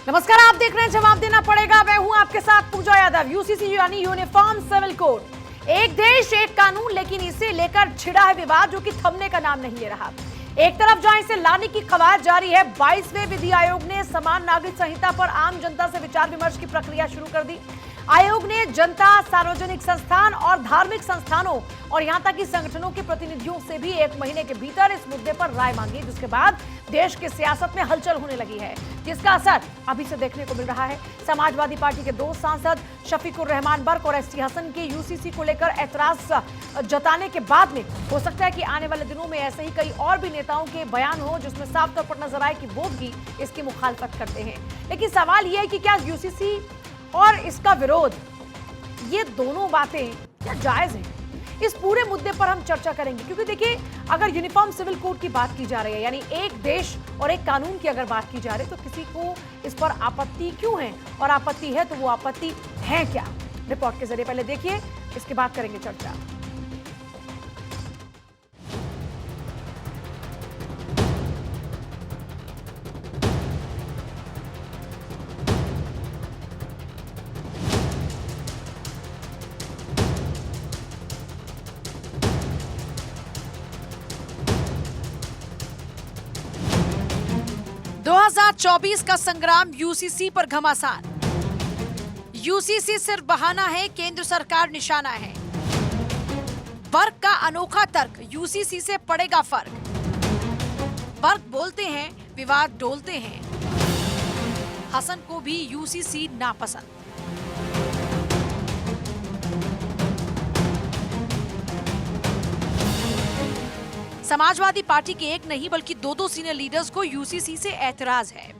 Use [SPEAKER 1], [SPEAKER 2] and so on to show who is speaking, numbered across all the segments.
[SPEAKER 1] नमस्कार, आप देख रहे हैं जवाब देना पड़ेगा। मैं हूं आपके साथ पूजा यादव। यूसीसी यानी यूनिफॉर्म सिविल कोड, एक देश एक कानून, लेकिन इसे लेकर छिड़ा है विवाद जो कि थमने का नाम नहीं ले रहा। एक तरफ जहां इसे लाने की कवायद जारी है, 22वें विधि आयोग ने समान नागरिक संहिता पर आम जनता से विचार विमर्श की प्रक्रिया शुरू कर दी। आयोग ने जनता, सार्वजनिक संस्थान और धार्मिक संस्थानों और यहां तक कि संगठनों के प्रतिनिधियों से भी 1 महीने के भीतर इस मुद्दे पर राय मांगी, जिसके बाद देश की सियासत में हलचल होने लगी है, जिसका असर अभी से देखने को मिल रहा है। समाजवादी पार्टी के 2 सांसद शफीकुर रहमान बर्क और एसटी हसन के यूसीसी को लेकर ऐतराज जताने के बाद में हो सकता है कि आने वाले दिनों में ऐसे ही कई और भी नेताओं के बयान हो, जिसमें साफ तौर पर नजर आए कि वो भी इसकी मुखालफत करते हैं। लेकिन सवाल यह है कि क्या यूसीसी और इसका विरोध, ये दोनों बातें क्या जायज हैं? इस पूरे मुद्दे पर हम चर्चा करेंगे, क्योंकि देखिए, अगर यूनिफॉर्म सिविल कोड की बात की जा रही है, यानी एक देश और एक कानून की अगर बात की जा रही है, तो किसी को इस पर आपत्ति क्यों है, और आपत्ति है तो वो आपत्ति है क्या? रिपोर्ट के जरिए पहले देखिए, इसके बाद करेंगे चर्चा। चौबीस का संग्राम यूसीसी पर घमासान। यूसीसी सिर्फ बहाना है, केंद्र सरकार निशाना है। वर्क का अनोखा तर्क, यूसीसी से पड़ेगा फर्क। वर्क बोलते हैं, विवाद डोलते हैं। हसन को भी यूसीसी नापसंद। समाजवादी पार्टी के एक नहीं बल्कि 2 सीनियर लीडर्स को यूसीसी से ऐतराज है।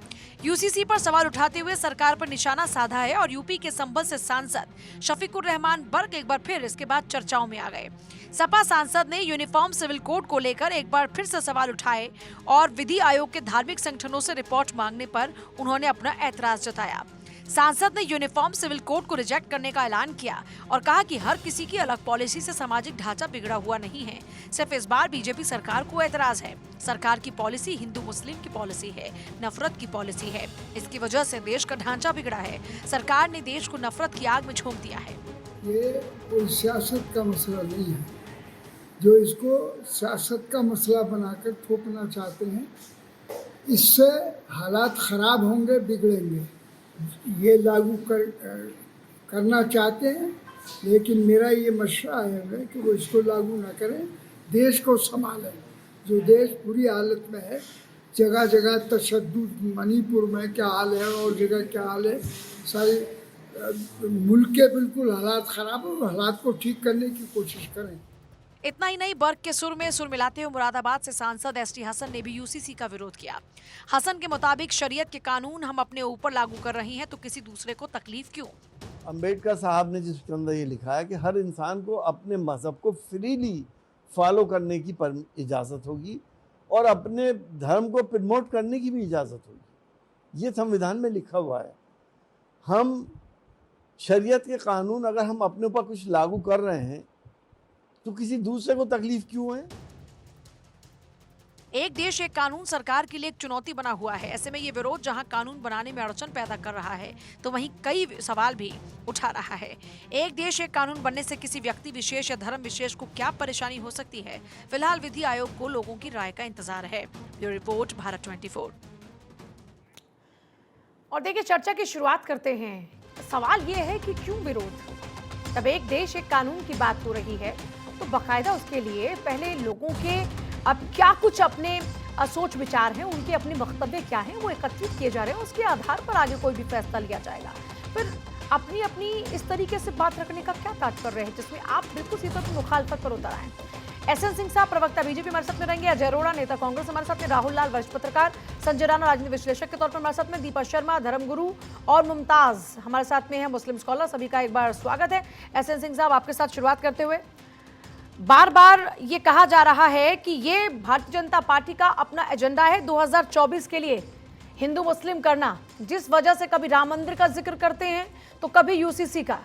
[SPEAKER 1] यूसीसी पर सवाल उठाते हुए सरकार पर निशाना साधा है और यूपी के संभल से सांसद शफीकुर रहमान बर्क एक बार फिर इसके बाद चर्चाओं में आ गए। सपा सांसद ने यूनिफॉर्म सिविल कोड को लेकर एक बार फिर से सवाल उठाए और विधि आयोग के धार्मिक संगठनों से रिपोर्ट मांगने पर उन्होंने अपना ऐतराज जताया। सांसद ने यूनिफॉर्म सिविल कोड को रिजेक्ट करने का ऐलान किया और कहा कि हर किसी की अलग पॉलिसी से सामाजिक ढांचा बिगड़ा हुआ नहीं है। सिर्फ इस बार बीजेपी सरकार को ऐतराज है। सरकार की पॉलिसी हिंदू मुस्लिम की पॉलिसी है, नफरत की पॉलिसी है। इसकी वजह से देश का ढांचा बिगड़ा है। सरकार ने देश को नफरत की आग में झोंक दिया है।
[SPEAKER 2] ये कोई सियासत का मसला नहीं है, जो इसको सियासत का मसला बनाकर थोपना चाहते हैं। इससे हालात खराब होंगे, बिगड़ेंगे। ये लागू करना चाहते हैं, लेकिन मेरा ये मशवरा है कि वो इसको लागू ना करें, देश को संभालें। जो देश बुरी हालत में है, जगह जगह तशद्दुद, मणिपुर में क्या हाल है और जगह क्या हाल है, सारे मुल्क के बिल्कुल हालात ख़राब है। हालात को ठीक करने की कोशिश करें।
[SPEAKER 1] इतना ही नहीं, बर्क के सुर में सुर मिलाते हुए मुरादाबाद से सांसद एसटी हसन ने भी यूसीसी का विरोध किया। हसन के मुताबिक शरीयत के कानून हम अपने ऊपर लागू कर रहे हैं, तो किसी दूसरे को तकलीफ क्यों?
[SPEAKER 3] अंबेडकर साहब ने जिसके अंदर ये लिखा है कि हर इंसान को अपने मजहब को फ्रीली फॉलो करने की इजाज़त होगी और अपने धर्म को प्रमोट करने की भी इजाज़त होगी। ये संविधान में लिखा हुआ है। हम शरीयत के कानून अगर हम अपने ऊपर कुछ लागू कर रहे हैं, तो किसी दूसरे को तकलीफ क्यों है?
[SPEAKER 1] एक देश एक कानून सरकार के लिए एक चुनौती बना हुआ है। ऐसे में ये विरोध जहां कानून बनाने में अड़चन पैदा कर रहा है, तो वहीं कई सवाल भी उठा रहा है। एक देश एक कानून बनने से किसी व्यक्ति विशेष या धर्म विशेष को क्या परेशानी हो सकती है? फिलहाल विधि आयोग को लोगों की राय का इंतजार है। Bureau report, Bharat 24। और देखिए, चर्चा की शुरुआत करते हैं। सवाल ये है कि क्यों विरोध? तब एक देश एक कानून की बात हो रही है, तो बाकायदा उसके लिए पहले लोगों के अब क्या कुछ अपने सोच विचार हैं, उनके अपने वक्तव्य क्या हैं, वो एकत्रित किए जा रहे हैं। उसके आधार पर आगे कोई भी फैसला लिया जाएगा। फिर अपनी अपनी इस तरीके से बात रखने का क्या तात्पर्य है, जिसमें आप बिल्कुल सीधे अपनी मुखालफत पर उतर आए? एसएन सिंह साहब, प्रवक्ता बीजेपी, हमारे साथ में रहेंगे। अजय अरोड़ा, नेता कांग्रेस, हमारे साथ में। राहुल लाल, वरिष्ठ पत्रकार। संजय राणा, राजनीतिक विश्लेषक के तौर पर हमारे साथ में। दीपा शर्मा, धर्मगुरु, और मुमताज हमारे साथ में है, मुस्लिम स्कॉलर। सभी का एक बार स्वागत है। एसएन सिंह साहब, आपके साथ शुरुआत करते हुए, बार बार ये कहा जा रहा है कि ये भारतीय जनता पार्टी का अपना एजेंडा है 2024 के लिए हिंदू मुस्लिम करना, जिस वजह से कभी राम मंदिर का जिक्र करते हैं तो कभी यूसीसी का।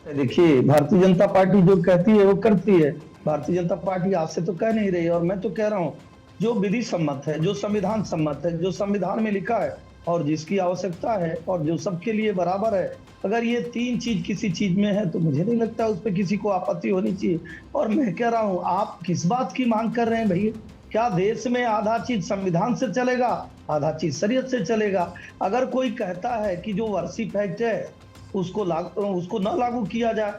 [SPEAKER 4] देखिए, भारतीय जनता पार्टी जो कहती है वो करती है। भारतीय जनता पार्टी आज से तो कह नहीं रही, और मैं तो कह रहा हूँ जो विधि सम्मत है, जो संविधान सम्मत है, जो संविधान में लिखा है और जिसकी आवश्यकता है और जो सबके लिए बराबर है, अगर ये तीन चीज किसी चीज में है तो मुझे नहीं लगता उस पर किसी को आपत्ति होनी चाहिए। और मैं कह रहा हूँ, आप किस बात की मांग कर रहे हैं भैया? क्या देश में आधा चीज संविधान से चलेगा, आधा चीज शरीयत से चलेगा? अगर कोई कहता है कि जो वर्शिप एक्ट है उसको न लागू किया जाए,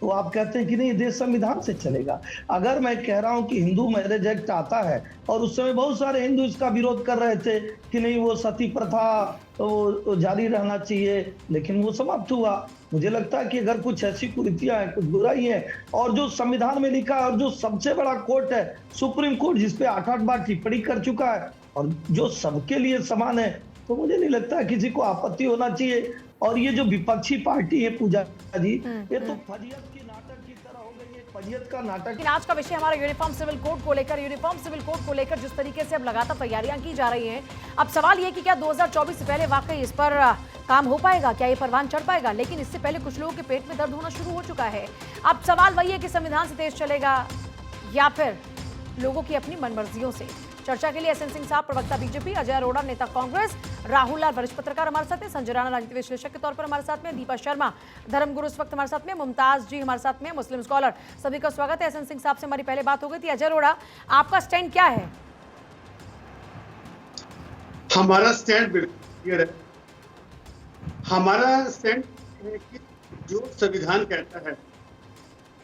[SPEAKER 4] तो आप कहते हैं कि नहीं देश संविधान से चलेगा। अगर मैं कह रहा हूं कि हिंदू मैरिज एक्ट आता है और उस समय बहुत सारे हिंदू इसका विरोध कर रहे थे कि नहीं वो सती प्रथा वो जारी रहना चाहिए, लेकिन वो समाप्त हुआ। मुझे लगता है कि अगर कुछ ऐसी कुरीतियां हैं, कुछ बुराई है, और जो संविधान में लिखा है और जो सबसे बड़ा कोर्ट है सुप्रीम कोर्ट, जिसपे 8-8 बार टिप्पणी कर चुका है और जो सबके लिए समान है, तो मुझे नहीं लगता किसी को आपत्ति होना चाहिए। और ये जो विपक्षी पार्टी है पूजा जी, ये तो फजियत की नाटक की तरह हो गई है, फजियत का नाटक।
[SPEAKER 1] लेकिन आज का विषय हमारा यूनिफॉर्म सिविल कोड को लेकर जिस तरीके से अब लगातार तैयारियां की जा रही हैं, अब सवाल ये कि क्या 2024 से पहले वाकई इस पर काम हो पाएगा, क्या ये परवान चढ़ पाएगा? लेकिन इससे पहले कुछ लोगों के पेट में दर्द होना शुरू हो चुका है। अब सवाल वही है कि संविधान से देश चलेगा या फिर लोगों की अपनी मनमर्जियों से। चर्चा के लिए एसएन सिंह साहब प्रवक्ता बीजेपी, अजय अरोड़ा नेता कांग्रेस, राहुल लाल वरिष्ठ पत्रकार हमारे साथ में, संजय राणा राजनीति विश्लेषक के तौर पर हमारे साथ में, दीपा शर्मा धर्मगुरु इस वक्त हमारे साथ में, मुमताज जी हमारे साथ में, मुस्लिम स्कॉलर, सभी का स्वागत है। एसएन सिंह साहब से हमारी पहले बात हो गई थी। अजय अरोड़ा, आपका स्टैंड क्या है?
[SPEAKER 5] हमारा स्टैंड बिल्कुल क्लियर है। हमारा स्टैंड है कि जो संविधान कहता है,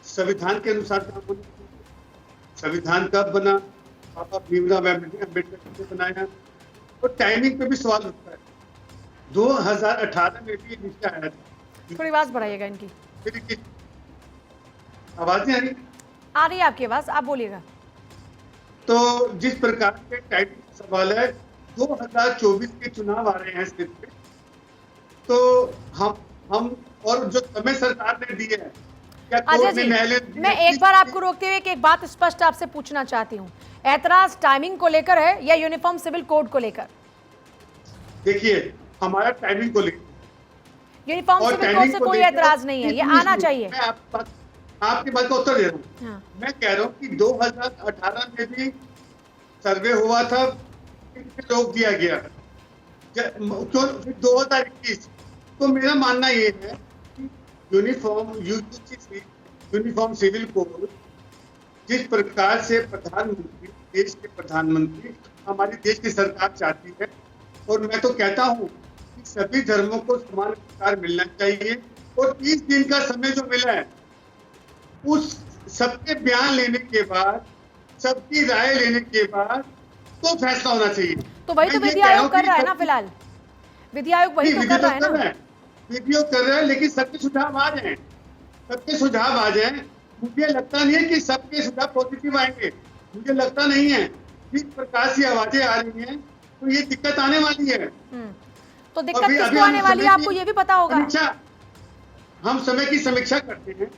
[SPEAKER 5] संविधान के अनुसार काम होना चाहिए। संविधान कब बना, बाबा भीमराव अम्बेडकर ने बनाया, और टाइमिंग पे भी सवाल उठता है। 2018 में भी नीचे आया था।
[SPEAKER 1] थोड़ी आवाज बढ़ाइएगा इनकी।
[SPEAKER 5] आवाज नहीं आ रही?
[SPEAKER 1] आ रही है आपकी आवाज, आप बोलिएगा।
[SPEAKER 5] तो जिस प्रकार के टाइमिंग सवाल है, 2024 के चुनाव आ रहे हैं सिर्फ पे, तो हम और जो समय सरकार ने दी है, क्या कोर्ट ने न्यायालय ने,
[SPEAKER 1] मैं एक बार आपको रोकते हुए एक बात स्पष्ट आपसे पूछना चाहती हूँ, ऐतराज टाइमिंग को लेकर है या यूनिफॉर्म सिविल कोड को लेकर?
[SPEAKER 5] देखिए, हमारा टाइमिंग को लेकर
[SPEAKER 1] यूनिफॉर्म सिविल कोड से कोई ऐतराज नहीं है, ये आना चाहिए।
[SPEAKER 5] मैं आपकी बात का उत्तर दे रहा हूँ। हाँ। मैं कह रहा हूँ कि 2018 में भी सर्वे हुआ था, रोक दिया गया, क्यों 2021? तो मेरा मानना ये है कि यूनिफॉर्म सिविल कोड जिस प्रकार से प्रधानमंत्री, देश के प्रधानमंत्री हमारे देश की सरकार चाहती है, और मैं तो कहता हूँ कि सभी धर्मों को समान अधिकार मिलना चाहिए, और 30 दिन का समय जो मिला है, उस सबके बयान लेने के बाद, सबकी राय लेने के बाद तो फैसला होना चाहिए।
[SPEAKER 1] तो वही तो विधि आयोग कर रहा है ना फिलहाल, विधि आयोग वही तो कर रहा है ना।
[SPEAKER 5] विधि आयोग कर रहा है, लेकिन सबके सुझाव आ जाए, सबके सुझाव आ जाए। मुझे लगता नहीं है कि सबके सुझाव पॉजिटिव आएंगे, मुझे लगता नहीं है। जिस प्रकार से आवाजें आ रही हैं, तो ये दिक्कत आने वाली है।
[SPEAKER 1] तो दिक्कत किसको आने वाली है, आपको ये भी पता होगा।
[SPEAKER 5] हम समय की समीक्षा करते हैं,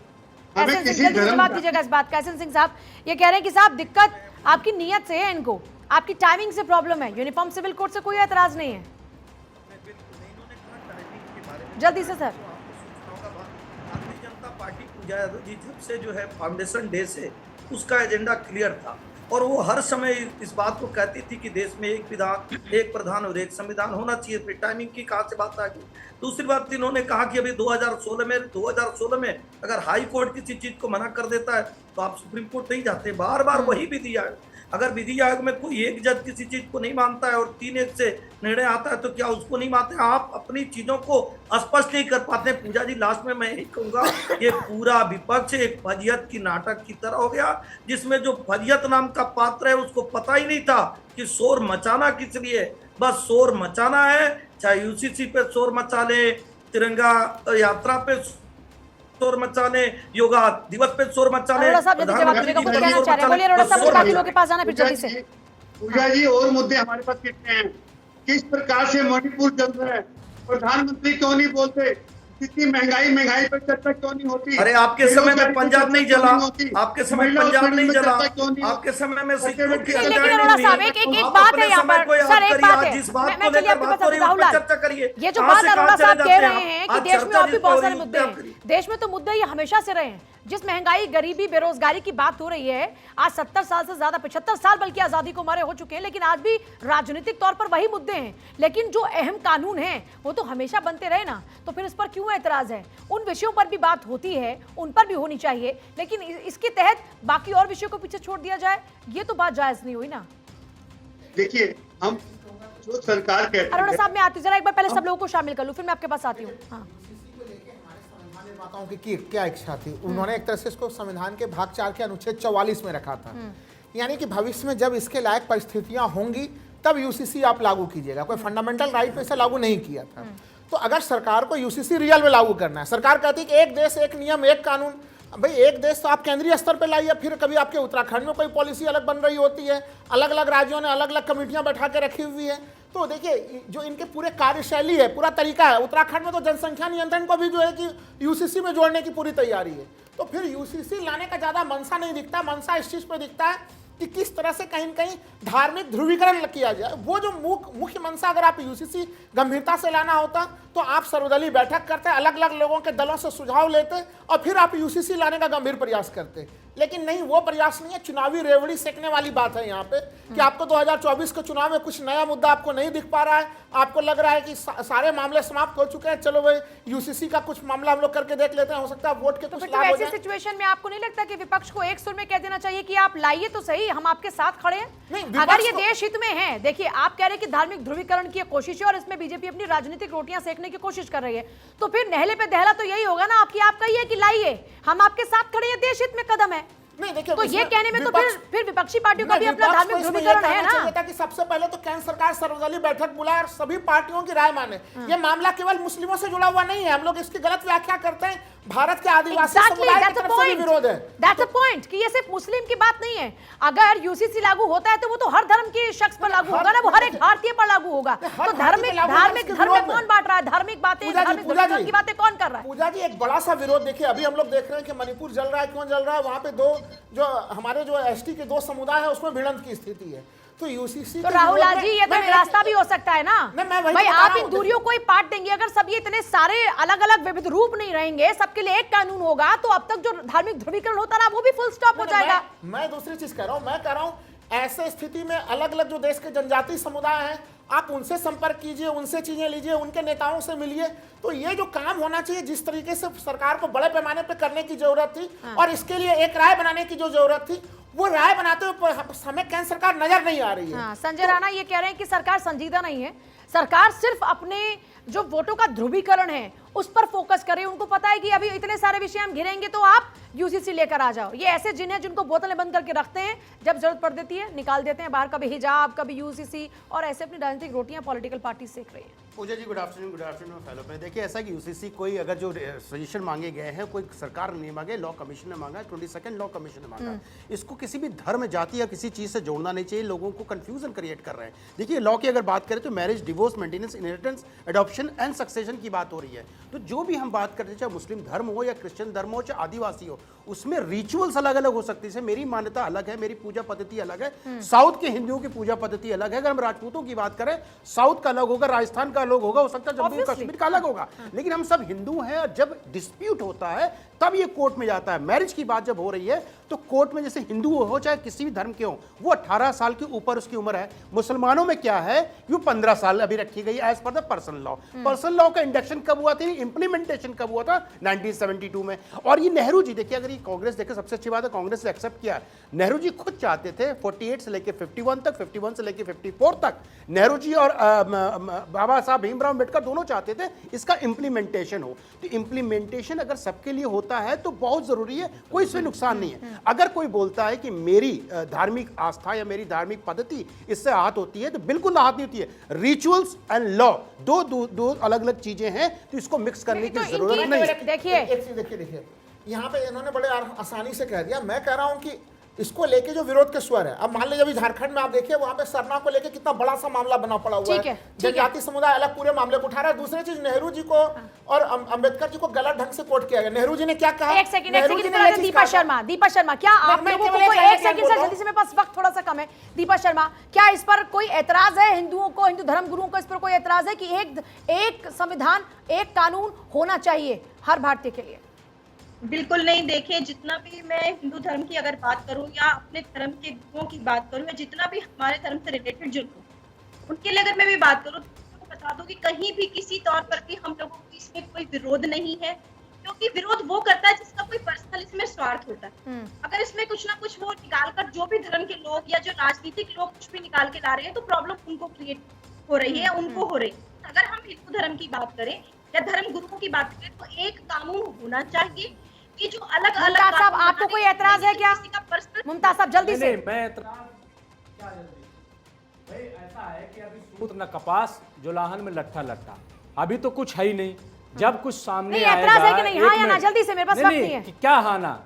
[SPEAKER 5] हमें किसी धर्म
[SPEAKER 1] जवाब दीजिएगा इस बात का। एसएन सिंह साहब ये कह रहे हैं कि साहब दिक्कत आपकी नीयत से है, इनको आपकी टाइमिंग से प्रॉब्लम है, यूनिफॉर्म सिविल कोड से कोई एतराज नहीं है। जल्दी से सर।
[SPEAKER 6] भारतीय जनता पार्टी पूजा यादव जी जब से जो है फाउंडेशन डे से उसका एजेंडा क्लियर था, और वो हर समय इस बात को कहती थी कि देश में एक विधान, एक प्रधान और एक संविधान होना चाहिए। फिर टाइमिंग की कहाँ से बात आ गई? दूसरी बात, इन्होंने कहा कि अभी 2016 में अगर हाई कोर्ट किसी चीज को मना कर देता है तो आप सुप्रीम कोर्ट नहीं जाते। बार बार वही विधि आयोग, अगर विधि आयोग में कोई एक जज किसी चीज को नहीं मानता है और 3-1 से निर्णय आता है तो क्या उसको नहीं मानते? आप अपनी चीजों को स्पष्ट नहीं कर पाते। पूजा जी, लास्ट में मैं यही कहूंगा, ये पूरा विपक्ष एक फजियत की नाटक की तरह हो गया, जिसमें जो फजियत नाम का पात्र है उसको पता ही नहीं था कि शोर मचाना किस लिए, बस शोर मचाना है। चाहे यूसीसी पे शोर मचा ले, तिरंगा यात्रा पे शोर मचा ले, योगा दिवस पे शोर मचा ले।
[SPEAKER 5] पूजा जी, और मुद्दे हमारे पास कितने हैं? किस प्रकार से मणिपुर चल रहा है, प्रधानमंत्री क्यों नहीं बोलते? कितनी महंगाई पर चर्चा क्यों नहीं होती?
[SPEAKER 6] अरे आपके समय में पंजाब नहीं जला, आपके समय पंजाब नहीं जला, आपके समय में
[SPEAKER 1] लेकिन अरोड़ा साहब एक बात है यहाँ पर सर, एक बात है, मैं चलिए आपके पास राहुल लाल,
[SPEAKER 6] चर्चा करिए।
[SPEAKER 1] ये जो बात अरोड़ा साहब कह रहे हैं कि देश में और भी बहुत सारे मुद्दे हैं, देश में तो मुद्दे ये हमेशा से रहे हैं, जिस महंगाई, गरीबी, बेरोजगारी की बात हो रही है, आज 70 साल से ज्यादा, 75 साल बल्कि आजादी को मरे हो चुके हैं, लेकिन आज भी राजनीतिक तौर पर वही मुद्दे हैं। लेकिन जो अहम कानून हैं वो तो हमेशा बनते रहे ना, तो फिर इस पर क्यों एतराज है? उन विषयों पर भी बात होती है, उन पर भी होनी चाहिए, लेकिन इसके तहत बाकी और विषयों को पीछे छोड़ दिया जाए, ये तो बात जायज नहीं हुई ना।
[SPEAKER 5] देखिए, हम जो सरकार कहती
[SPEAKER 1] अरोड़ा
[SPEAKER 5] है,
[SPEAKER 1] साहब, मैं आती हूँ, जरा एक बार पहले सब लोगों को शामिल कर लूँ, फिर मैं आपके पास आती हूँ। हाँ,
[SPEAKER 7] निर्माताओं की क्या इच्छा थी, उन्होंने एक तरह से इसको संविधान के भाग 4 के अनुच्छेद 44 में रखा था, यानी कि भविष्य में जब इसके लायक परिस्थितियां होंगी तब यूसीसी आप लागू कीजिएगा। कोई फंडामेंटल राइट पे इसे लागू नहीं किया था। तो अगर सरकार को यूसीसी रियल में लागू करना है, सरकार कहती है कि एक देश एक नियम एक कानून, भाई एक देश तो आप केंद्रीय स्तर पे लाइए, फिर कभी आपके उत्तराखंड में कोई पॉलिसी अलग बन रही होती है, अलग अलग राज्यों ने अलग अलग कमेटियां बैठा के रखी हुई है। तो देखिए जो इनके पूरे कार्यशैली है, पूरा तरीका है, उत्तराखंड में तो जनसंख्या नियंत्रण को भी जो है कि यूसीसी में जोड़ने की पूरी तैयारी है। तो फिर यूसीसी लाने का ज्यादा मंशा नहीं दिखता, मंशा इस चीज पे दिखता है कि किस तरह से कहीं न कहीं धार्मिक ध्रुवीकरण किया जाए। वो जो मुख्य मंशा, अगर आप यूसीसी गंभीरता से लाना होता तो आप सर्वदलीय बैठक करते, अलग अलग लोगों के दलों से सुझाव लेते और फिर आप यूसीसी लाने का गंभीर प्रयास करते। लेकिन नहीं, वो प्रयास नहीं है। चुनावी रेवड़ी सेकने वाली बात है यहाँ पे कि आपको 2024 के चुनाव में कुछ नया मुद्दा आपको नहीं दिख पा रहा है, आपको लग रहा है कि सारे मामले समाप्त हो चुके हैं, चलो भाई यूसीसी का कुछ मामला हम लोग करके देख लेते हैं, हो सकता है वोट के कुछ लाभ हो जाए।
[SPEAKER 1] ऐसे सिचुएशन में आपको नहीं लगता कि विपक्ष को एक सुर में कह देना चाहिए कि आप लाइए तो सही, हम आपके साथ खड़े हैं? अगर ये देश हित में है, देखिए आप कह रहे हैं कि धार्मिक ध्रुवीकरण की कोशिश है और इसमें बीजेपी अपनी राजनीतिक रोटियां सेकने की कोशिश कर रही है, तो फिर नहले पे दहला तो यही होगा ना आपकी, आप कहिए कि लाइए, हम आपके साथ खड़े हैं, देश हित में कदम है।
[SPEAKER 7] नहीं देखिए,
[SPEAKER 1] तो ये कहने में तो फिर विपक्षी पार्टियों का भी अपना धार्मिक ध्रुवीकरण है ना।
[SPEAKER 7] कि सबसे पहले तो केंद्र सरकार सर्वदलीय बैठक बुलाए और सभी पार्टियों की राय माने। ये मामला केवल मुस्लिमों से जुड़ा हुआ नहीं है, हम लोग इसकी गलत व्याख्या करते हैं, भारत के आदिवासी समुदाय की तरफ से भी विरोध है।
[SPEAKER 1] दैट्स अ पॉइंट कि ये सिर्फ मुस्लिम की बात नहीं है। अगर यूसीसी लागू होता है तो वो तो हर धर्म के शख्स पर लागू होगा ना, वो हर एक भारतीय पर लागू होगा। तो धार्मिक धर्म कौन बांट रहा है? धार्मिक बातें, धार्मिक ध्रुवीकरण की बातें कौन कर रहा है?
[SPEAKER 7] पूजा जी, एक बड़ा सा विरोध देखिए, अभी हम लोग देख रहे हैं कि मणिपुर जल रहा है। क्यों जल रहा है? वहां पे हमारे जो एसटी के 2 समुदाय है उसमें भिड़ंत की स्थिति है। तो यूसीसी
[SPEAKER 1] तो राहुल लाल जी, ये तो रास्ता भी हो सकता है ना भाई, आप इन दूरियों को ही पाट देंगे। अगर सब ये इतने सारे अलग अलग विविध रूप नहीं रहेंगे, सबके लिए एक कानून होगा, तो अब तक जो धार्मिक ध्रुवीकरण होता रहा वो भी फुल स्टॉप हो जाएगा।
[SPEAKER 7] मैं दूसरी चीज कह रहा हूं, मैं कह रहा हूं ऐसे स्थिति में अलग अलग जो देश के जनजातीय समुदाय हैं, आप उनसे संपर्क कीजिए, उनसे चीजें लीजिए, उनके नेताओं से मिलिए। तो ये जो काम होना चाहिए, जिस तरीके से सरकार को बड़े पैमाने पर करने की जरूरत थी और इसके लिए एक राय बनाने की जो जरूरत थी, वो राय बनाते हुए हमें केंद्र सरकार नजर नहीं आ रही है।
[SPEAKER 1] संजय राणा ये कह रहे हैं कि सरकार संजीदा नहीं है, सरकार सिर्फ अपने जो वोटों का ध्रुवीकरण है उस पर फोकस करे। उनको पता है कि अभी इतने सारे विषय हम घिरेंगे तो आप यूसीसी लेकर आ जाओ। ये ऐसे जिन हैं जिनको बोतलें बंद करके रखते हैं, जब जरूरत पड़ देती है निकाल देते हैं बाहर, कभी हिजाब, कभी यूसीसी, और ऐसे अपनी राजनीतिक रोटियां पॉलिटिकल पार्टी सेक रही है।
[SPEAKER 8] पूजा जी, गुड आफ्टरनून फैलो पे। देखिए, ऐसा कि यूसीसी कोई अगर जो सजेशन मांगे गए हैं, कोई सरकार नहीं मांगे, लॉ कमीशन ने मांगा, 22nd लॉ कमीशन ने मांगा। इसको किसी भी धर्म, जाति या किसी चीज से जोड़ना नहीं चाहिए। लोगों को कंफ्यूजन क्रिएट कर रहे हैं। देखिए, लॉ की अगर बात करें तो marriage, divorce, maintenance, inheritance, adoption and succession की बात हो रही है। तो जो भी हम बात करते हैं, चाहे मुस्लिम धर्म हो या क्रिश्चियन धर्म हो, चाहे आदिवासी हो, उसमें रिचुअल्स अलग अलग हो सकती है। मेरी मान्यता अलग है, मेरी पूजा पद्धति अलग है, साउथ के हिंदुओं की पूजा पद्धति अलग है। अगर हम राजपूतों की बात करें, साउथ का अलग होगा, राजस्थान का अलग होगा, हो सकता है जम्मू कश्मीर का अलग होगा। लेकिन हम सब हिंदू हैं और जब डिस्प्यूट होता है तब ये कोर्ट में जाता है। मैरिज की बात जब हो रही है तो कोर्ट में, जैसे हिंदू हो चाहे किसी भी धर्म के हो, वो 18 साल के ऊपर उसकी उम्र है। मुसलमानों में क्या है, वो 15 साल अभी रखी गई as per the personal law. Personal law का इंडक्शन कब हुआ था, इंप्लीमेंटेशन कब हुआ था? 1972 में। और ये नेहरू जी, देखिए अगर ये कांग्रेस देखे, सबसे अच्छी बात है कांग्रेस ने एक्सेप्ट किया। नेहरू जी खुद चाहते थे 48 से लेकर 51 तक, 51 से लेकर 54 तक नेहरू जी और बाबा साहब भीमराव अम्बेडकर दोनों चाहते थे इसका इंप्लीमेंटेशन हो। तो इंप्लीमेंटेशन अगर सबके लिए होता है तो बहुत जरूरी है, कोई इसमें नुकसान नहीं है। अगर कोई बोलता है कि मेरी धार्मिक आस्था या मेरी धार्मिक पद्धति इससे आहत होती है, तो बिल्कुल आहत नहीं होती है। रिचुअल्स एंड लॉ दो अलग अलग चीजें हैं, तो इसको मिक्स करने की जरूरत नहीं है।
[SPEAKER 7] देखिए यहाँ पे इन्होंने बड़े आसानी से कह दिया। मैं कह रहा हूं कि इसको लेके जो विरोध के स्वर है, अब मान लीजिए अभी झारखंड में आप देखिए, वहां पे सरना को लेके कितना बड़ा सा मामला बना पड़ा हुआ है। जनजाति समुदाय अलग पूरे मामले को उठा रहा है। दूसरी चीज, नेहरू जी को और अंबेडकर जी को गलत ढंग से कोट किया गया। नेहरू जी ने क्या कहा?
[SPEAKER 1] एक सेकंड दीपा शर्मा, क्या आप लोगों को एक सेकंड से, जल्दी से, मेरे पास वक्त थोड़ा सा कम है। दीपा शर्मा, क्या इस पर कोई एतराज है? हिंदुओं को, हिंदू धर्म गुरुओं को इस पर कोई एतराज है कि एक संविधान, एक कानून होना चाहिए हर भारतीय के लिए?
[SPEAKER 9] बिल्कुल नहीं। देखिए, जितना भी मैं हिंदू धर्म की अगर बात करूं या अपने धर्म के गुरुओं की बात करूं या जितना भी हमारे धर्म से रिलेटेड जो लोग, उनके लिए अगर मैं भी बात करूं तो आपको बता दूं कि कहीं भी किसी तौर पर भी हम लोगों को इसमें कोई विरोध नहीं है, क्योंकि विरोध वो करता है जिसका कोई पर्सनल इसमें स्वार्थ होता है। अगर इसमें कुछ ना कुछ वो निकाल कर जो भी धर्म के लोग या जो राजनीतिक लोग कुछ भी निकाल के ला रहे हैं तो प्रॉब्लम उनको क्रिएट हो रही है, उनको हो रही है। अगर हम हिंदू धर्म की बात करें या धर्म गुरुओं की बात करें तो एक कानून होना चाहिए कि जो अलग अलग।
[SPEAKER 1] मुमताज साहब, आपको कोई एतराज है क्या? मुमताज साहब जल्दी से।
[SPEAKER 10] मैं एतराज क्या जल्दी भाई, ऐसा है कि अभी सूत न कपास जुलाहन में लट्ठा लट्ठा, अभी तो कुछ है ही नहीं। जब कुछ सामने आएगा,
[SPEAKER 1] एतराज है कि नहीं? हाँ या ना, जल्दी से, मेरे पास वक्त नहीं है।
[SPEAKER 10] क्या हाँ ना?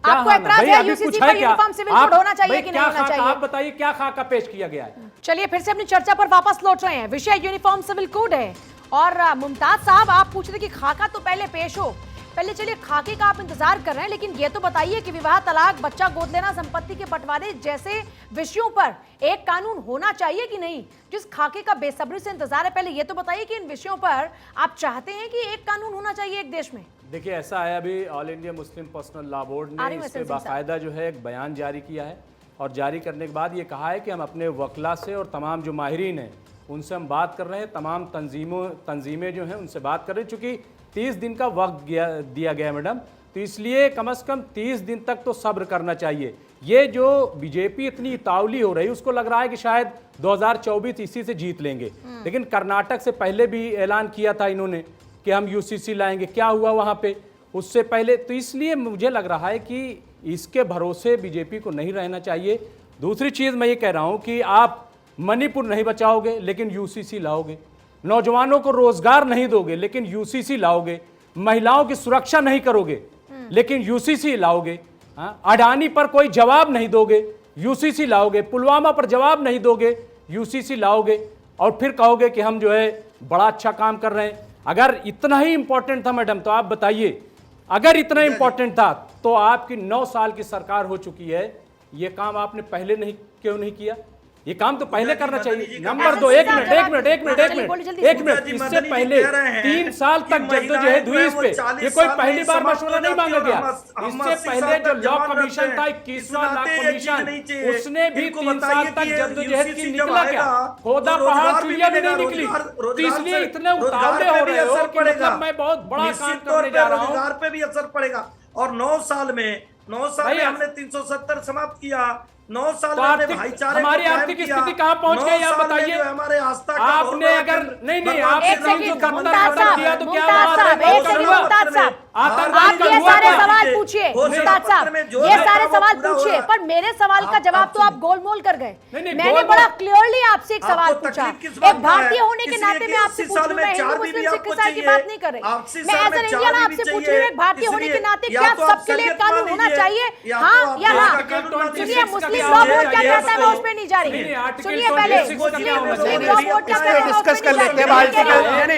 [SPEAKER 1] आपको एतराज है यूसीसी पर यूनिफॉर्म सिविल कोड होना चाहिए कि नहीं होना चाहिए?
[SPEAKER 10] आप बताइए क्या खाका पेश किया गया है?
[SPEAKER 1] चलिए फिर से अपनी चर्चा पर वापस लौट रहे हैं। विषय यूनिफॉर्म सिविल कोड है और मुमताज साहब आप पूछ रहे कि खाका तो पहले पेश हो। पहले चलिए, खाके का आप इंतजार कर रहे हैं, लेकिन ये तो बताइए कि विवाह, तलाक, बच्चा गोद लेना, संपत्ति के बंटवारे जैसे विषयों पर एक कानून होना चाहिए कि नहीं? जिस खाके का बेसब्री से इंतजार है, पहले ये तो बताइए कि इन विषयों पर आप चाहते हैं कि एक कानून होना चाहिए एक देश में?
[SPEAKER 10] देखिए, ऐसा है, अभी all India Muslim personal law board ने इस पे बाकायदा जो है एक बयान जारी किया है और जारी करने के बाद ये कहा है कि हम अपने वकला से और तमाम जो माहिरीन हैं उनसे हम बात कर रहे हैं, तमाम तंजीमें जो हैं उनसे बात कर रहे हैं। चूँकि 30 दिन का वक्त दिया गया मैडम, तो इसलिए कम से कम 30 दिन तक तो सब्र करना चाहिए। ये जो बीजेपी इतनी तावली हो रही है, उसको लग रहा है कि शायद 2024 इसी से जीत लेंगे, लेकिन कर्नाटक से पहले भी ऐलान किया था इन्होंने कि हम यूसीसी लाएंगे। क्या हुआ वहाँ पे उससे पहले? तो इसलिए मुझे लग रहा है कि इसके भरोसे बीजेपी को नहीं रहना चाहिए। दूसरी चीज़ मैं ये कह रहा हूँ कि आप मणिपुर नहीं बचाओगे लेकिन यूसीसी लाओगे, नौजवानों को रोजगार नहीं दोगे लेकिन यूसीसी लाओगे, महिलाओं की सुरक्षा नहीं करोगे लेकिन यूसीसी लाओगे, अडानी पर कोई जवाब नहीं दोगे यूसीसी लाओगे, पुलवामा पर जवाब नहीं दोगे यूसीसी लाओगे, और फिर कहोगे कि हम जो है बड़ा अच्छा काम कर रहे हैं। अगर इतना ही इंपॉर्टेंट था मैडम तो आप बताइए, अगर इतना इंपॉर्टेंट था तो आपकी 9 साल की सरकार हो चुकी है, ये काम आपने पहले क्यों नहीं किया? ये काम तो पहले करना चाहिए। नंबर 2, एक मिनट, इससे पहले 3 साल तक जद्दोजहद हुई इस पे, ये कोई पहली बार मशवरा नहीं मांगा गया। इससे पहले जो लॉ कमीशन था, 21वां लॉ कमीशन, उसने भी 3 साल तक जद्दोजहद की निकला क्या? खोदा पहाड़ चुइया भी नहीं निकली। तो इसलिए इतने उतावले हो रहे हो कि मतलब मैं बहुत बड़ा काम करने जा रहा हूँ।
[SPEAKER 6] रोजगार पे भी असर पड़ेगा। और 9 साल में हमने 370 समाप्त किया। 9 साल में हमने भाईचारे
[SPEAKER 10] हमारी आर्थिक स्थिति कहाँ पहुंच गई आप बताइए?
[SPEAKER 6] हमारे आस्था का
[SPEAKER 10] आपने अगर नहीं आपने
[SPEAKER 1] एक सेकंड, मुमताज साहब, आप ये सारे सवाल पूछिए, मुमताज साहब ये सारे सवाल पूछिए, पर मेरे सवाल का जवाब तो आप गोलमोल कर गए। मैंने बड़ा क्लियरली आपसे एक सवाल पूछा, एक भारतीय होने के नाते मैं आपसे पूछ रही हूँ, मैं हिंदू मुस्लिम सिख ईसाई की बात नहीं कर रही, मैं एज एन इंडियन आपसे पूछ रही हूँ, एक भारतीय होने के नाते क्या सबके लिए कानून होना चाहिए, हाँ या ना? सुनिए, मुस्लिम लॉ बोर्ड क्या कहता है, मैं उसमें नहीं जा रही। सुनिए पहले, मुस्लिम लॉ बोर्ड क्या कहता है,
[SPEAKER 8] डिस्कस कर लेते हैं।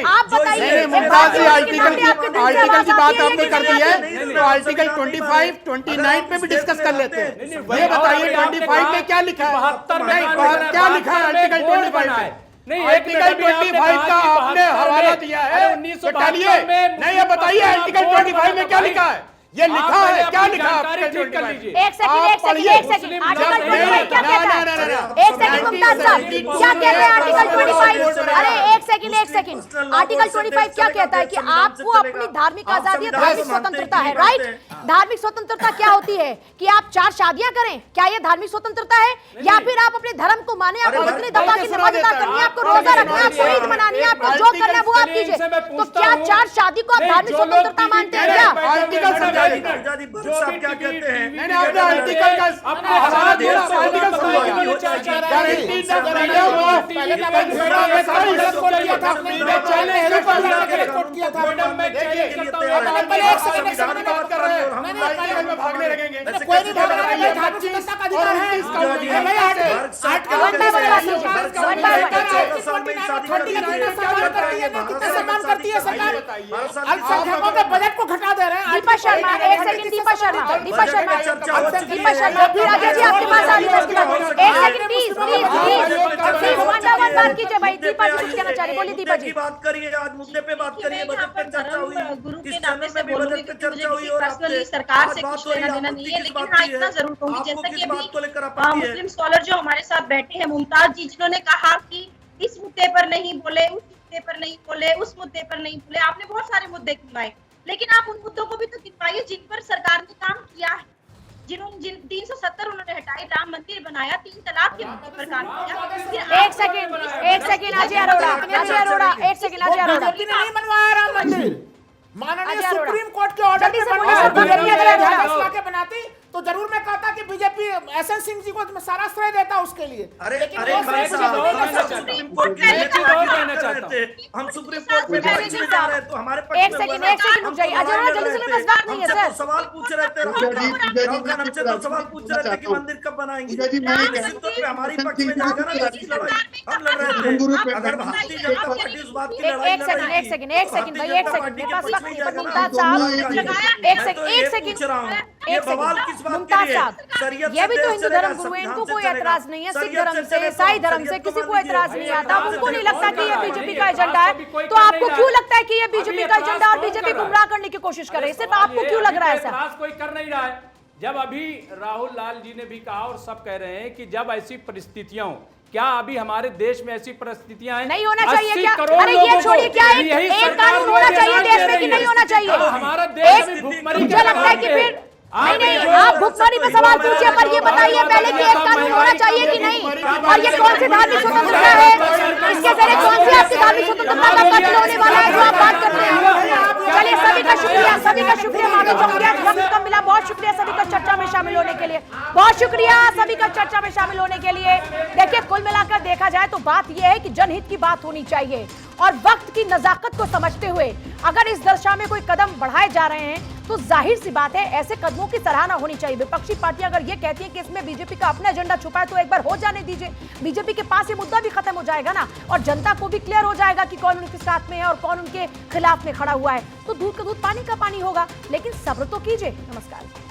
[SPEAKER 1] आप बताइए,
[SPEAKER 8] मुमताज जी, आर्टिकल की बात आपने कर दी है, तो आर्टिकल 25, 29 पे भी डिस्कस कर लेते हैं। ये बताइए 25 में क्या लिखा है? क्या लिखा है आर्टिकल 25 में? नहीं, आर्टिकल 25 का आपने हवाला दिया है, बताइए। नहीं, ये बताइए आर्टिकल 25 में क्या लिखा है? ये लिखा है, क्या लिखा है?
[SPEAKER 1] एक सेकंड, आर्टिकल 25 क्या कहता है? एक सेकंड मुमताज साहब, क्या कहता है आर्टिकल 25? अरे एक सेकंड, आर्टिकल 25 क्या कहता है? कि आपको अपनी धार्मिक आजादी, धार्मिक स्वतंत्रता है, राइट? धार्मिक स्वतंत्रता क्या होती है? कि आप 4 शादियां करें, क्या ये धार्मिक स्वतंत्रता है? या फिर आप अपने धर्म को माने, आपको इतनी दफा की नमाज अदा करनी है, आपको रोजा रखना है, आपको ईद मनानी है, आपको जो करना है वो आप कीजिए। तो क्या 4 शादी को आप धार्मिक स्वतंत्रता मानते हैं क्या?
[SPEAKER 6] साहब क्या कहते हैं?
[SPEAKER 8] मैंने आपने आर्टिकल का अपना हवाला दिया, आर्टिकल भागने लगेंगे, कोई नहीं भाग रहा है, धार्मिकता का अधिकार है।
[SPEAKER 7] अल्पसंख्यकों के बजट को घटा दे रहे हैं।
[SPEAKER 1] दीपा शर्मा, एक सेकंड, दीपा शर्मा, फिर आगे जी आपके पास आ रही है उसके बाद। एक सेकंड प्लीज, बात कीजिए भाई। दीपा जी कुछ कहना चाह रही, बोलिए दीपा जी।
[SPEAKER 6] बात करिए, आज मुद्दे पे बात करिए, बजट पे चर्चा हुई,
[SPEAKER 9] गुरु
[SPEAKER 6] इस
[SPEAKER 9] के नाते
[SPEAKER 6] चैनल
[SPEAKER 9] से
[SPEAKER 6] में भी बजट पे चर्चा हुई और
[SPEAKER 9] पर्सनली सरकार से कुछ लेना देना नहीं है, लेकिन हाँ इतना जरूर कहूंगी जैसा कि अभी मुस्लिम स्कॉलर जो हमारे साथ बैठे हैं, मुमताज जी, जिन्होंने कहा कि इस मुद्दे पर नहीं बोले, उस मुद्दे पर नहीं बोले, उस मुद्दे पर नहीं बोले, आपने बहुत सारे मुद्दे गिनवाए, लेकिन आप उन मुद्दों को भी तो गिनवाइए जिन पर सरकार ने काम किया है। जिन्होंने 370 उन्होंने हटाए, राम मंदिर बनाया, 3 तलाक के मुद्दे पर काम किया।
[SPEAKER 1] एक सेकंड अजय अरोड़ा, एक सेकंड अजय अरोड़ा,
[SPEAKER 7] नहीं बनवाया राम मंदिर, माननीय
[SPEAKER 1] अजय अरोड़ा।
[SPEAKER 7] सुप्रीम कोर्ट के ऑर्डर
[SPEAKER 1] जल्दी
[SPEAKER 7] पे
[SPEAKER 1] से
[SPEAKER 7] बनवाया।
[SPEAKER 1] बोलिए,
[SPEAKER 7] अगर
[SPEAKER 1] जल्दी
[SPEAKER 7] ये
[SPEAKER 1] से बोलिए।
[SPEAKER 7] फैसला के बनाती तो जरूर मैं कहता कि बीजेपी एसएन सिंह जी को मैं सारा श्रेय देता उसके लिए।
[SPEAKER 6] अरे
[SPEAKER 7] लेकिन
[SPEAKER 6] अरे
[SPEAKER 7] वो
[SPEAKER 6] भाई
[SPEAKER 7] श्रेय
[SPEAKER 6] साहब,
[SPEAKER 7] मुझे नहीं
[SPEAKER 6] हम
[SPEAKER 7] देता।
[SPEAKER 6] सुप्रीम कोर्ट के लिए कहना चाहते हैं, हम सुप्रीम कोर्ट में पक्ष में जा रहे हैं तो हमारे पक्ष
[SPEAKER 1] एक
[SPEAKER 6] में
[SPEAKER 1] सेकंड
[SPEAKER 6] हुआ ना।
[SPEAKER 1] एक सेकंड रुक जाइए, अजय अरोड़ा जल्दी से, मेरे पास बात नहीं है
[SPEAKER 6] हमसे
[SPEAKER 1] सर।
[SPEAKER 6] तो सवाल पूछ रहे थे, राहुल खान हमसे तो सवाल पूछ रहे थे कि मंदिर कब बनाएंगे।
[SPEAKER 5] पूजा जी, मैं ये
[SPEAKER 6] निश्चित तौर पे हमारी पक्ष में जाएगा ना, इसकी लड़ाई हम लड़ रहे थे। अगर भारतीय जनता पार्टी उस बात की लड़ाई लड़ रही
[SPEAKER 1] एक सेकंड भाई, एक सेकंड, मेरे पास वक्त नहीं है, मुमताज
[SPEAKER 6] साहब,
[SPEAKER 1] साहब एक सेकंड,
[SPEAKER 6] ये बवाल किस बात के
[SPEAKER 1] मुमताज
[SPEAKER 6] लिए?
[SPEAKER 1] साहब,
[SPEAKER 6] शरीयत
[SPEAKER 1] ये भी
[SPEAKER 6] से
[SPEAKER 1] तो
[SPEAKER 6] देश
[SPEAKER 1] हिंदू
[SPEAKER 6] चलेगा,
[SPEAKER 1] धर्म गुरु है, इनको
[SPEAKER 6] संविधान से
[SPEAKER 1] कोई
[SPEAKER 6] चलेगा।
[SPEAKER 1] एतराज नहीं है, सिख
[SPEAKER 6] शरीयत
[SPEAKER 1] धर्म
[SPEAKER 6] से
[SPEAKER 1] से,
[SPEAKER 6] चलेगा,
[SPEAKER 1] ईसाई धर्म से
[SPEAKER 6] शरीयत
[SPEAKER 1] किसी
[SPEAKER 6] को
[SPEAKER 1] को
[SPEAKER 6] मान
[SPEAKER 1] एतराज
[SPEAKER 6] लीजिए।
[SPEAKER 1] नहीं आता। उनको नहीं लगता कि ये
[SPEAKER 10] नहीं,
[SPEAKER 1] बीजेपी
[SPEAKER 10] नहीं,
[SPEAKER 1] का एजेंडा है,
[SPEAKER 10] अभी कोई
[SPEAKER 1] तो
[SPEAKER 10] कर
[SPEAKER 1] आपको
[SPEAKER 10] नहीं
[SPEAKER 1] क्यों
[SPEAKER 10] रहा है।
[SPEAKER 1] लगता है कि ये बीजेपी
[SPEAKER 10] अभी
[SPEAKER 1] का
[SPEAKER 10] एतराज
[SPEAKER 1] एजेंडा और
[SPEAKER 10] कौन
[SPEAKER 1] बीजेपी
[SPEAKER 10] कर रहा है?
[SPEAKER 1] गुमराह करने की कोशिश कर रही है, सिर्फ आपको क्यों लग रहा है ऐसा?
[SPEAKER 10] एतराज कोई कर नहीं रहा है। जब अभी राहुल लाल जी ने भी कहा और सब कह रहे हैं कि जब ऐसी परिस्थितियां हो, क्या अभी हमारे देश में ऐसी परिस्थितियां हैं?
[SPEAKER 1] नहीं होना चाहिए
[SPEAKER 10] 80
[SPEAKER 1] क्या?
[SPEAKER 10] करोड़
[SPEAKER 1] अरे ये
[SPEAKER 10] लोगों
[SPEAKER 1] छोड़िए,
[SPEAKER 10] को
[SPEAKER 1] क्या
[SPEAKER 10] यही
[SPEAKER 1] एक
[SPEAKER 10] सरकार
[SPEAKER 1] कानून
[SPEAKER 10] जो
[SPEAKER 1] होना
[SPEAKER 10] है
[SPEAKER 1] चाहिए
[SPEAKER 10] न्याय
[SPEAKER 1] देश
[SPEAKER 10] दे
[SPEAKER 1] में कि
[SPEAKER 10] रही
[SPEAKER 1] नहीं
[SPEAKER 10] है।
[SPEAKER 1] होना चाहिए?
[SPEAKER 10] तो हमारा देश अभी भुखमरी
[SPEAKER 1] मुझे लगता है कि फिर नहीं, आप भुखमरी पे सवाल पूछिए, पर ये बताइए पहले कि एक कानून होना चाहिए कि नहीं, और ये कौन सी धार्मिक स्वतंत्रता है, इसके जरिए कौन सी आपकी धार्मिक स्वतंत्रता का कत्ल होने वाला है जो आप बात करते हैं? चलिए, सभी का शुक्रिया, मैं आगे चलूंगी, वक्त कम मिला, बहुत शुक्रिया सभी का चर्चा में शामिल होने के लिए, बहुत शुक्रिया सभी का चर्चा में शामिल होने के लिए। देखिए, कुल मिलाकर देखा जाए तो बात यह है कि जनहित की बात होनी चाहिए और वक्त की नजाकत को समझते हुए अगर इस दिशा में कोई कदम बढ़ाए जा रहे हैं तो जाहिर सी बात है ऐसे कदमों की सराहना होनी चाहिए। विपक्षी पार्टियां अगर ये कहती हैं कि इसमें बीजेपी का अपना एजेंडा छुपा है तो एक बार हो जाने दीजिए, बीजेपी के पास ये मुद्दा भी खत्म हो जाएगा ना, और जनता को भी क्लियर हो जाएगा कि कौन उनके साथ में है और कौन उनके खिलाफ में खड़ा हुआ है। तो दूध का दूध पानी का पानी होगा, लेकिन सब्र तो कीजिए। नमस्कार।